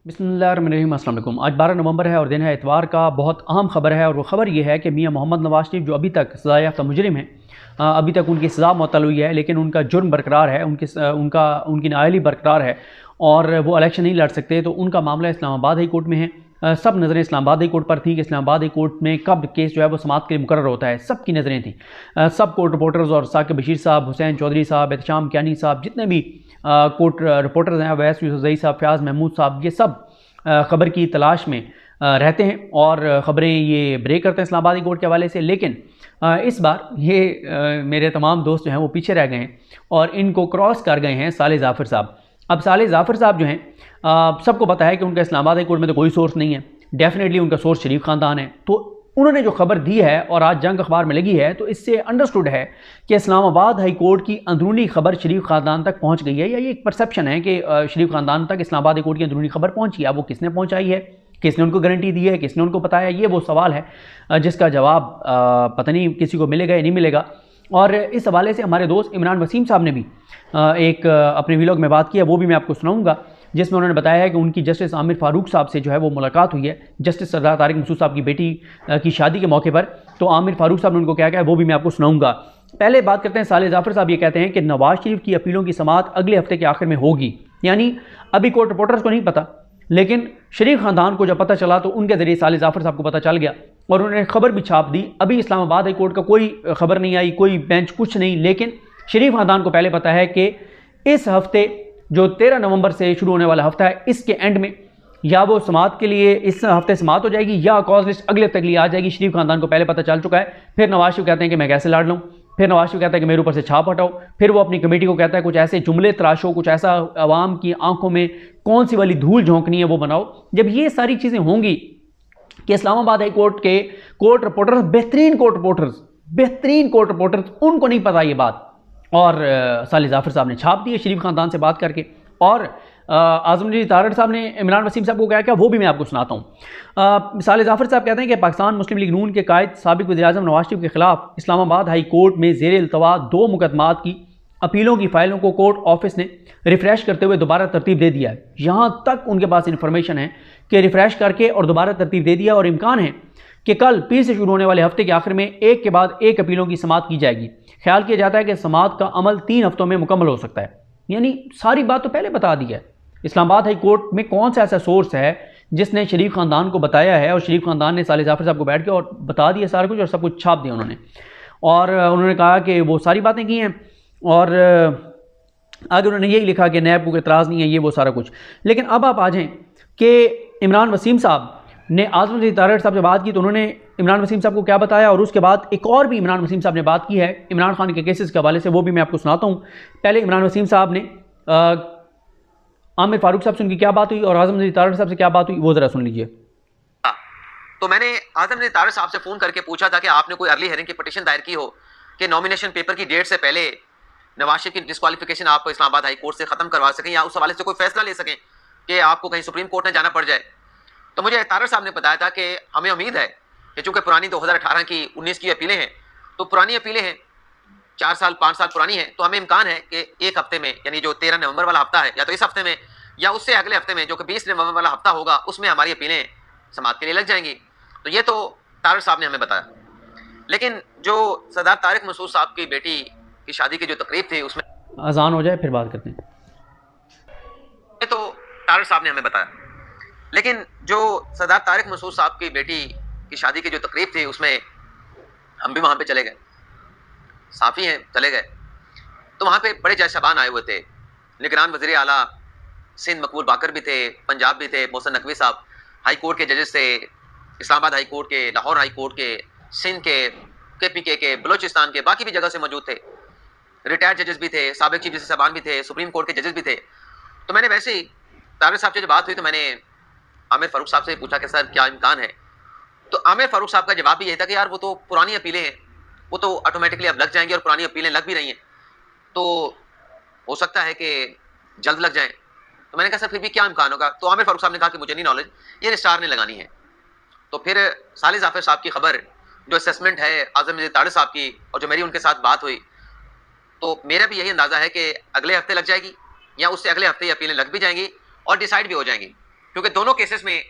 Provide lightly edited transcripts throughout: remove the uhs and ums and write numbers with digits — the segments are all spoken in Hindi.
बिस्मिल्लाहिर्रहमानिर्रहीम। अस्सलाम वालेकुम। आज 12 नवंबर है और दिन है इतवार का। बहुत अहम खबर है और वो ख़बर ये है कि मियां मोहम्मद नवाज शरीफ जो अभी तक सज़ा याफ्ता मुजरिम हैं, अभी तक उनकी सज़ा मुअत्तल हुई है, लेकिन उनका जुर्म बरकरार है, उनकी नाअहली बरकरार है और वो इलेक्शन नहीं लड़ सकते। तो उनका मामला इस्लामाबाद हाई कोर्ट में है। सब नज़रें इस्लामाबाद हाई कोर्ट पर थी कि इस्लामाबाद हाई कोर्ट में कब केस जो है वो समाअत के लिए मुकर्रर होता है। सब की नज़रें थी, सब कोर्ट रिपोर्टर्स और साकिब बशीर साहब, हुसैन चौधरी साहब, एहतशाम कियानी साहब, जितने भी कोर्ट रिपोर्टर्स हैं, वैस यूसुफ़ज़ई साहब, फ़याज़ महमूद साहब, ये सब ख़बर की तलाश में रहते हैं और ख़बरें ये ब्रेक करते हैं इस्लामाबाद हाई कोर्ट के हवाले से। लेकिन इस बार ये मेरे तमाम दोस्त जो हैं वो पीछे रह गए हैं और इनको क्रॉस कर गए हैं साले ज़ाफ़र साहब। अब साले ज़ाफ़र साहब जो हैं, सबको पता है कि उनका इस्लामाबाद हाई कोर्ट में तो कोई सोर्स नहीं है। डेफिनेटली उनका सोर्स शरीफ ख़ानदान है। तो उन्होंने जो खबर दी है और आज जंग अखबार में लगी है, तो इससे अंडरस्टूड है कि इस्लामाबाद हाई कोर्ट की अंदरूनी खबर शरीफ ख़ानदान तक पहुंच गई है, या ये एक परसेप्शन है कि शरीफ ख़ानदान तक इस्लामाबाद हाई कोर्ट की अंदरूनी खबर पहुंची है। वो किसने पहुंचाई है, किसने उनको गारंटी दी है, किसने उनको बताया, ये वो सवाल है जिसका जवाब पता नहीं किसी को मिलेगा या नहीं मिलेगा। और इस हवाले से हमारे दोस्त इमरान वसीम साहब ने भी एक अपने व्लॉग में बात की है, वो भी मैं आपको सुनाऊंगा, जिसमें उन्होंने बताया है कि उनकी जस्टिस आमिर फ़ारूक साहब से जो है वो मुलाकात हुई है जस्टिस सरदार तारिक मसूद साहब की बेटी की शादी के मौके पर। तो आमिर फ़ारूक साहब ने उनको क्या कहा है वो भी मैं आपको सुनाऊंगा। पहले बात करते हैं, साले ज़ाफ़र साहब ये कहते हैं कि नवाज शरीफ की अपीलों की समाअत अगले हफ्ते के आखिर में होगी। यानी अभी कोर्ट रिपोर्टर्स को नहीं पता, लेकिन शरीफ ख़ानदान को जब पता चला तो उनके ज़रिए साले ज़ाफ़र साहब को पता चल गया और उन्होंने खबर भी छाप दी। अभी इस्लामाबाद हाई कोर्ट का कोई खबर नहीं आई, कोई बेंच, कुछ नहीं, लेकिन शरीफ ख़ानदान को पहले पता है कि इस हफ्ते जो 13 नवंबर से शुरू होने वाला हफ्ता है, इसके एंड में या वो समाअत के लिए इस हफ्ते समाअत हो जाएगी या कॉज लिस्ट अगले हफ्ते के लिए आ जाएगी। शरीफ ख़ानदान को पहले पता चल चुका है। फिर नवाज शरीफ कहते हैं कि मैं कैसे लड़ लूँ, फिर नवाज शरीफ कहता है कि मेरे ऊपर से छाप हटाओ, फिर वो अपनी कमेटी को कहता है कुछ ऐसे जुमले तराशो, कुछ ऐसा आवाम की आंखों में कौन सी वाली धूल झोंकनी है वो बनाओ। जब ये सारी चीज़ें होंगी कि इस्लामाबाद हाई कोर्ट के कोर्ट रिपोर्टर्स, बेहतरीन कोर्ट रिपोर्टर्स, उनको नहीं पता ये बात, और साले ज़ाफ़र साहब ने छाप दी है शरीफ ख़ानदान से बात करके। और आज़मजीद तारड़ साहब ने इमरान वसीम साहब को क्या किया वो भी मैं आपको सुनाता हूँ। साले ज़ाफ़र साहब कहते हैं कि पाकिस्तान मुस्लिम लीग नून के कायद साबिक़ वज़ीर-ए-आज़म नवाज शरीफ के ख़िलाफ़ इस्लामाबाद हाई कोर्ट में ज़ेर इल्तवा 2 मुकदमात की अपीलों की फ़ाइलों को कोर्ट ऑफिस ने रिफ़्रेश करते हुए दोबारा तरतीब दे दिया है। यहाँ तक उनके पास इन्फॉर्मेशन है कि रिफ़्रेश करके और दोबारा तरतीब दे दिया, और इम्कान है कि कल फिर से शुरू होने वाले हफ्ते के आखिर में एक के बाद एक अपीलों की समाअत की जाएगी। ख्याल किया जाता है कि समाअत का अमल 3 हफ्तों में मुकम्मल हो सकता है। यानी सारी बात तो पहले बता दी है। इस्लामाबाद हाई कोर्ट में कौन सा ऐसा सोर्स है जिसने शरीफ ख़ानदान को बताया है, और शरीफ ख़ानदान ने साले ज़ाफ़र साहब को बैठ के और बता दिया सारा कुछ और सब कुछ छाप दिया उन्होंने, और उन्होंने कहा कि वो सारी बातें की हैं, और आगे उन्होंने यही लिखा कि नैब को एतराज़ नहीं है, ये वो सारा कुछ। लेकिन अब आप आ जाएँ कि इमरान वसीम साहब ने आज़मजीद तारड़ साहब से बात की, तो उन्होंने इमरान वसीम साहब को क्या बताया, और उसके बाद एक और भी इमरान वसीम साहब ने बात की है इमरान खान के केसेस के हवाले से, वो भी मैं आपको सुनाता हूँ। पहले इमरान वसीम साहब ने आमिर फ़ारूक साहब से उनकी क्या बात हुई और आज़मजीद तारड़ साहब से क्या बात हुई, वो ज़रा सुन लीजिए। तो मैंने आज़मजीद तारड़ साहब से फ़ोन करके पूछा था कि आपने कोई अर्ली हेयरिंग की पिटीशन दायर की हो कि नॉमिनेशन पेपर की डेट से पहले नवाज शरीफ की डिस्क्वालिफिकेशन आप इस्लामाबाद हाई कोर्ट से ख़त्म करवा सकें या उस हवाले से कोई फैसला ले सकें कि आपको कहीं सुप्रीम कोर्ट में जाना पड़ जाए। तो मुझे तारड़ साहब ने बताया था कि हमें उम्मीद है कि चूँकि पुरानी 2018 की 19 की अपीलें हैं, तो पुरानी अपीलें हैं 4 साल 5 साल पुरानी है, तो हमें इम्कान है कि एक हफ्ते में, यानी जो 13 नवंबर वाला हफ्ता है, या तो इस हफ्ते में या उससे अगले हफ्ते में जो कि 20 नवंबर वाला हफ्ता होगा, उसमें हमारी अपीलें समाअत के लिए लग जाएंगी। तो ये तो तारड़ साहब ने हमें बताया। लेकिन जो सरदार तारिक मसूद साहब की बेटी की शादी की जो तकरीब थी, उसमें अजान हो जाए फिर बात करते हैं। ये तो तारड़ साहब ने हमें बताया। लेकिन जो सरदार तारिक मसूद साहब की बेटी की शादी की जो तकरीब थी, उसमें हम भी वहाँ पे चले गए, साफ़ी हैं, चले गए। तो वहाँ पे बड़े जयशबान आए हुए थे, निगरान वज़ीर आला सिंध मकबूल बाकर भी थे, पंजाब भी थे, मोहसिन नकवी साहब हाई कोर्ट के जजेस थे, इस्लामाबाद हाई कोर्ट के, लाहौर हाई कोर्ट के, सिंध के, KPK के, बलोचिस्तान के, बाकी भी जगह से मौजूद थे। रिटायर्ड जजेस भी थे, साबिक़ चीफ जस्टिस साहबान भी थे, सुप्रीम कोर्ट के जजेस भी थे। तो मैंने वैसे ही तारड़ साहब से जब बात हुई तो मैंने आमिर फ़ारूक साहब से पूछा कि सर क्या इम्कान है। तो आमिर फ़ारूक साहब का जवाब भी यही था कि यार वो तो पुरानी अपीलें हैं, वो तो ऑटोमेटिकली अब लग जाएंगी और पुरानी अपीलें लग भी रही हैं, तो हो सकता है कि जल्द लग जाएं। तो मैंने कहा सर फिर भी क्या इम्कान होगा। तो आमिर फ़ारूक साहब ने कहा कि मुझे नहीं नॉलेज, ये रजिस्ट्रार ने लगानी है। तो फिर साले ज़ाफ़र साहब की खबर, जो असेसमेंट है आज़मजीद तारड़ साहब की, और जो मेरी उनके साथ बात हुई, तो मेरा भी यही अंदाज़ा है कि अगले हफ्ते लग जाएगी या उससे अगले हफ्ते ये अपीलें लग भी जाएंगी और डिसाइड भी हो जाएंगी। क्योंकि दोनों केसेस में।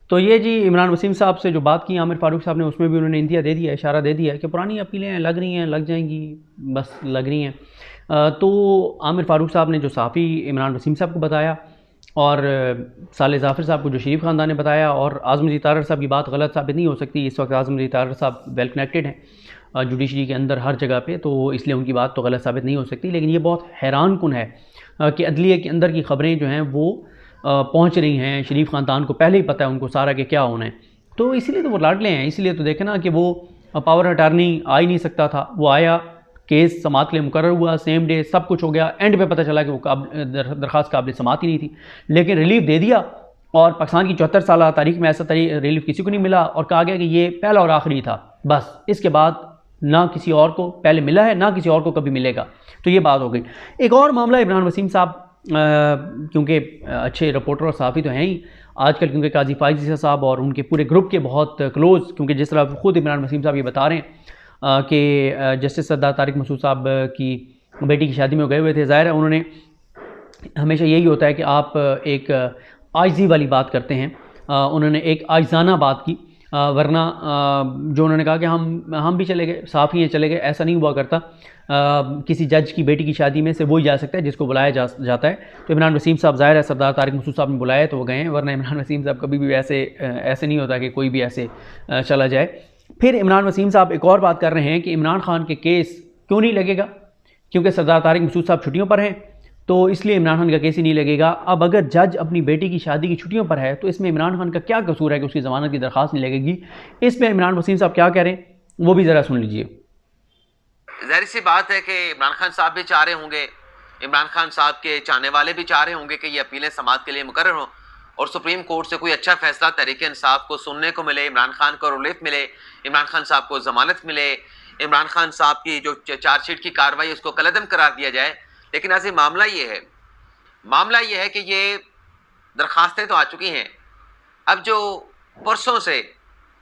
तो ये जी इमरान वसीम साहब से जो बात की आमिर फारूक साहब ने, उसमें भी उन्होंने इंदिया दे दिया, इशारा दे दिया कि पुरानी अपीलें लग रही हैं, लग जाएंगी, बस लग रही हैं। तो आमिर फारूक साहब ने जो साफ़ी इमरान वसीम साहब को बताया, और साले जाफ़र साहब को जो शरीफ ख़ानदान ने बताया, और आज़म मजीद तारड़ साहब की बात गलत साबित नहीं हो सकती। इस वक्त आज़म मजीद तारड़ साहब वेल कनेक्टेड हैं जुडिशरी के अंदर हर जगह पे, तो इसलिए उनकी बात तो गलत साबित नहीं हो सकती। लेकिन ये बहुत हैरान कुन है कि अदलिया के अंदर की ख़बरें जो हैं वो पहुँच रही हैं, शरीफ ख़ानदान को पहले ही पता है उनको सारा कि क्या होना है। तो इसीलिए तो वो लाडले हैं, इसीलिए तो देखे ना कि वो पावर अटारनी आ ही नहीं सकता था, वो आया, केस समात के लिए मुकर्रर हुआ, सेम डे सब कुछ हो गया, एंड पे पता चला कि वो दरख्वास्त काबिल समात ही नहीं थी, लेकिन रिलीफ दे दिया। और पाकिस्तान की 74 साल तारीख में ऐसा रिलीफ किसी को नहीं मिला, और कहा गया कि ये पहला और आखिरी था, बस इसके बाद ना किसी और को पहले मिला है, ना किसी और को कभी मिलेगा। तो ये बात हो गई। एक और मामला इमरान वसीम साहब, क्योंकि अच्छे रिपोर्टर और सहाफ़ी तो हैं ही आजकल, क्योंकि काजी फाइज़ साहब और उनके पूरे ग्रुप के बहुत क्लोज़, क्योंकि जिस तरह ख़ुद इमरान वसीम साहब ये बता रहे हैं कि जस्टिस सरदार तारिक मसूद साहब की बेटी की शादी में गए हुए थे। ज़ाहिर है उन्होंने, हमेशा यही होता है कि आप एक आइज़ी वाली बात करते हैं, उन्होंने एक आइज़ाना बात की, वरना जो उन्होंने कहा कि हम भी चले गए, साफ़ी हैं चले गए, ऐसा नहीं हुआ करता। किसी जज की बेटी की शादी में से वही जा सकता है जिसको बुलाया जाता है। तो इमरान वसीम साहब, ज़ाहिर है सरदार तारिक मसूद साहब ने बुलाया तो वो गए हैं, वरना इमरान वसीम साहब कभी भी ऐसे नहीं होता कि कोई भी ऐसे चला जाए। फिर इमरान वसीम साहब एक और बात कर रहे हैं कि इमरान खान के केस क्यों नहीं लगेगा, क्योंकि सरदार तारिक मसूद साहब छुट्टियों पर हैं, तो इसलिए इमरान खान का केस ही नहीं लगेगा। अब अगर जज अपनी बेटी की शादी की छुट्टियों पर है तो इसमें इमरान खान का क्या कसूर है कि उसकी ज़मानत की दरख्वास्त नहीं लगेगी। इसमें इमरान वसीम साहब क्या कह रहे हैं वो भी ज़रा सुन लीजिए। जाहिर सी बात है कि इमरान खान साहब भी चाह रहे होंगे, इमरान खान साहब के चाहने वाले भी चाह रहे होंगे कि ये अपीलें समात के लिए मुकर्रर हों और सुप्रीम कोर्ट से कोई अच्छा फैसला तहरीक इंसाफ को सुनने को मिले, इमरान खान को रिलीफ मिले, इमरान खान साहब को ज़मानत मिले, इमरान खान साहब की जो चार्जशीट की कार्रवाई उसको कलअदम करार दिया जाए। लेकिन ऐसे मामला ये है कि ये दरखास्तें तो आ चुकी हैं। अब जो परसों से,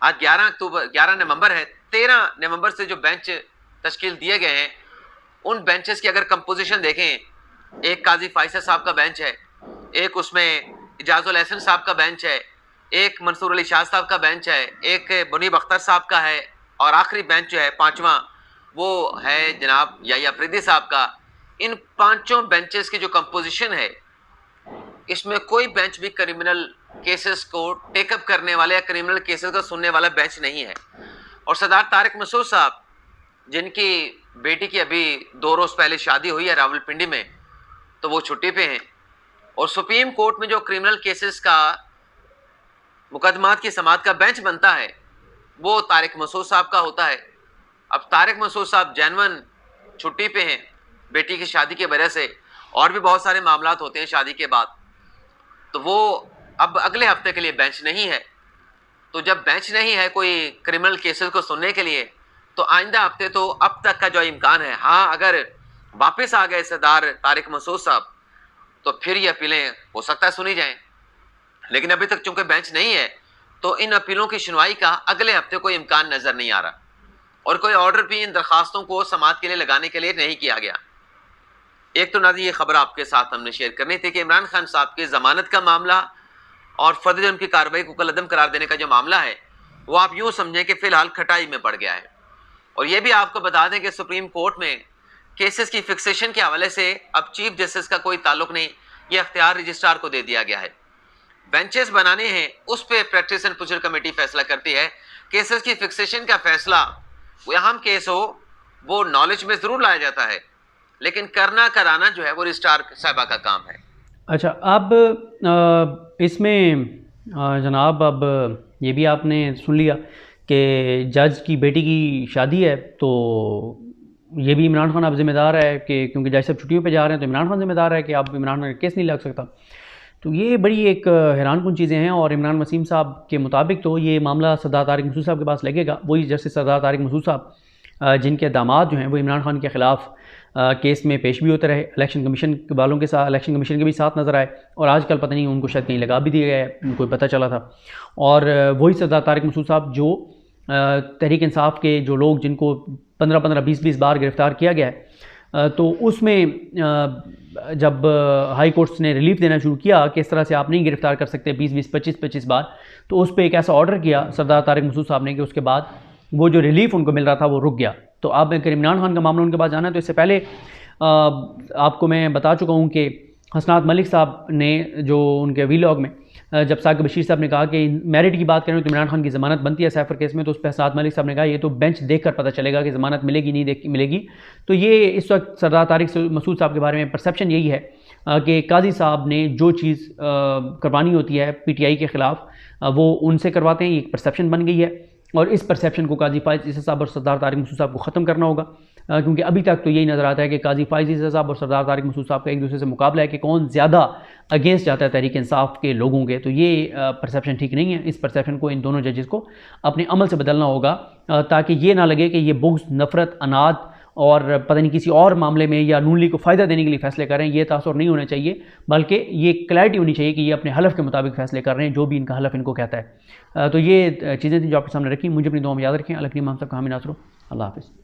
आज 11 नवंबर है, 13 नवंबर से जो बेंच तश्कील दिए गए हैं, उन बेंचेस की अगर कंपोजिशन देखें, एक काजी फाइज़ साहब का बेंच है, एक उसमें इजाजुल एहसन साहब का बेंच है, एक मंसूर अली शाह साहब का बेंच है, एक मुनीब अख्तर साहब का है, और आखिरी बेंच जो है 5वां वो है जनाब याह्या अफरीदी साहब का। इन 5 बेंचेस की जो कंपोजिशन है, इसमें कोई बेंच भी क्रिमिनल केसेस को टेकअप करने वाले या क्रिमिनल केसेस को सुनने वाला बेंच नहीं है। और सरदार तारिक मसूद साहब, जिनकी बेटी की अभी 2 रोज़ पहले शादी हुई है रावलपिंडी में, तो वो छुट्टी पे हैं। और सुप्रीम कोर्ट में जो क्रिमिनल केसेस का मुकदमात की समात का बेंच बनता है वो तारिक मसूद साहब का होता है। अब तारिक मसूद साहब जैनवन छुट्टी पे हैं बेटी की शादी की वजह से, और भी बहुत सारे मामलात होते हैं शादी के बाद, तो वो अब अगले हफ्ते के लिए बेंच नहीं है। तो जब बेंच नहीं है कोई क्रिमिनल केसेस को सुनने के लिए, तो आइंदा हफ्ते तो अब तक का जो इम्कान है, हाँ अगर वापस आ गए सरदार तारिक मसूद साहब तो फिर ये अपीलें हो सकता है सुनी जाएं। लेकिन अभी तक चूंकि बेंच नहीं है तो इन अपीलों की सुनवाई का अगले हफ्ते कोई इम्कान नज़र नहीं आ रहा, और कोई ऑर्डर भी इन दरखास्तों को समात के लिए लगाने के लिए नहीं किया गया। एक तो नाज़रीन ये खबर आपके साथ हमने शेयर करनी थी कि इमरान खान साहब की ज़मानत का मामला और फर्द जुर्म की कार्रवाई को कलअदम करार देने का जो मामला है, वो आप यूँ समझें कि फ़िलहाल खटाई में पड़ गया है। और ये भी आपको बता दें कि सुप्रीम कोर्ट में केसेस की फिक्सेशन के हवाले से अब चीफ जस्टिस का कोई ताल्लुक नहीं, ये अख्तियार रजिस्ट्रार को दे दिया गया है। बेंचेस बनाने हैं, उस पर प्रैक्टिस एंड प्रोसीजर कमेटी फैसला करती है। केसेस की फिक्सेशन का फैसला, वो अहम केस हो, वो नॉलेज में ज़रूर लाया जाता है, लेकिन करना कराना जो है वो रजिस्ट्रार साहिबा का काम है। अच्छा, अब इसमें जनाब, अब ये भी आपने सुन लिया कि जज की बेटी की शादी है, तो ये भी इमरान खान अब ज़िम्मेदार है कि क्योंकि जज साहब छुट्टियों पे जा रहे हैं तो इमरान खान ज़िम्मेदार है कि अब इमरान खान का केस नहीं लग सकता। तो ये बड़ी एक हैरानकुन चीज़ें हैं। और इमरान वसीम साहब के मुताबिक तो ये मामला सरदार तारिक मसूद साहब के पास लगेगा, वही जस्टिस सरदार तारिक मसूद साहब जिनके दामाद जो हैं वो इमरान खान के ख़िलाफ़ केस में पेश भी होते रहे, इलेक्शन कमीशन वालों के साथ, इलेक्शन कमीशन के भी साथ नज़र आए, और आजकल पता नहीं उनको शायद कहीं लगा भी दिया गया है, उनको पता चला था। और वही सरदार तारिक मसूद साहब जो तहरीक इंसाफ के जो लोग जिनको 15-15, 20-20 बार गिरफ़्तार किया गया है, तो उसमें जब हाई कोर्ट्स ने रिलीफ देना शुरू किया कि इस तरह से आप नहीं गिरफ्तार कर सकते 20-20, 25-25 बार, तो उस पर एक ऐसा ऑर्डर किया सरदार तारिक मसूद साहब ने कि उसके बाद वो जो रिलीफ उनको मिल रहा था वो रुक गया। तो आप इमरान खान का मामला उनके पास जाना है, तो इससे पहले आपको मैं बता चुका हूँ कि हसनात मलिक साहब ने जो उनके वीलॉग में जब साकिब बशीर साहब ने कहा कि मेरिट की बात करें तो इमरान खान की ज़मानत बनती है सैफर केस में, तो उस पर हसनात मलिक साहब ने कहा ये तो बेंच देखकर पता चलेगा कि ज़मानत मिलेगी नहीं मिलेगी। तो ये इस वक्त सरदार तारिक मसूद साहब के बारे में परसेप्शन यही है कि काजी साहब ने जो चीज़ करवानी होती है PTI के ख़िलाफ़ वो उनसे करवाते हैं, ये एक परसेप्शन बन गई है और इस परसेप्शन को काजी फाइज़ ईसा साहब और सरदार तारिक मसूद साहब को ख़त्म करना होगा, क्योंकि अभी तक तो यही नज़र आता है कि काजी फाइज़ ईसा साहब और सरदार तारिक मसूद साहब का एक दूसरे से मुकाबला है कि कौन ज़्यादा अगेंस्ट जाता है तहरीक इंसाफ के लोगों के। तो ये परसेप्शन ठीक नहीं है। इस परसेप्शन को इन दोनों जजेस को अपने अमल से बदलना होगा ताकि ये ना लगे कि ये बुग़्ज़, नफ़रत, अनाद और पता नहीं किसी और मामले में या नून लीग को फ़ायदा देने के लिए फ़ैसले कर रहे हैं। ये तासुर नहीं होना चाहिए, बल्कि ये क्लैरिटी होनी चाहिए कि ये अपने हलफ़ के मुताबिक फ़ैसले कर रहे हैं, जो भी इनका हलफ़ इनको कहता है। तो ये चीज़ें थी जो आपके सामने रखी। मुझे अपनी दुआ में याद रखें। अल्लाह करीम हम सब का हामी नासरो। अल्लाह हाफ़िज़।